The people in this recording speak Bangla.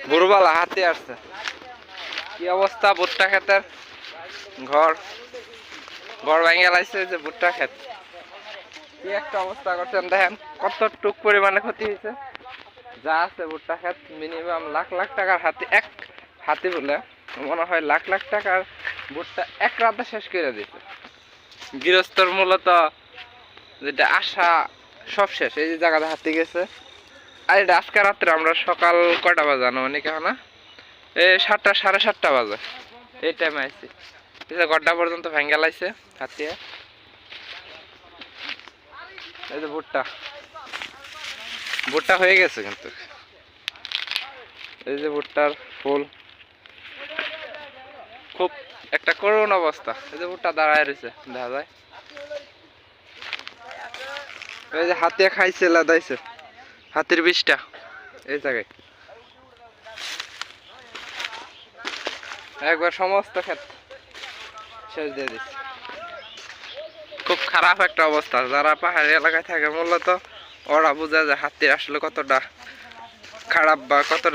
ভোরবেলা হাতি আসছে। কি অবস্থা ভুট্টা ক্ষেতের, ঘর ঘর ভেঙে লাইছে যে ভুট্টা ক্ষেত, কি একটা অবস্থা করছেন দেখেন কতটুক পরিমাণে ক্ষতি হয়েছে। যা আছে ভুট্টা ক্ষেত মিনিমাম লাখ লাখ টাকার হাতি, এক হাতি বলে মনে হয় লাখ লাখ টাকার ভুট্টা এক রাতে শেষ করে দিচ্ছে। গৃহস্থর মূলত যেটা আশা সব শেষ। এই যে জায়গাটা হাতি গেছে। আর এটা আজকে রাত্রে আমরা সকাল কয়টা বাজে আনুমানিক না এই 7টা 7:30 বাজে এই টাইমে আইছি। ঘরটা পর্যন্ত ভেঙ্গে লাইছে হাতিয়ে। এই যে ভুট্টা ভুট্টা হয়ে গেছে কিন্তু, এই যে ভুট্টার ফুল, খুব একটা করুণ অবস্থা। এই যে ভুট্টা দাঁড়ায় রয়েছে দেখা যায়। এই যে হাতিয়ে খাইছে লাদাইছে হাতির বিষটা এই জায়গায় একবার সমস্ত ক্ষেত শেষ দিয়ে দিচ্ছে। খুব খারাপ একটা অবস্থা। যারা পাহাড়ি এলাকায় থাকে মূলত ওরা বোঝা যায় হাতির আসলে কতটা খারাপ বা কতটা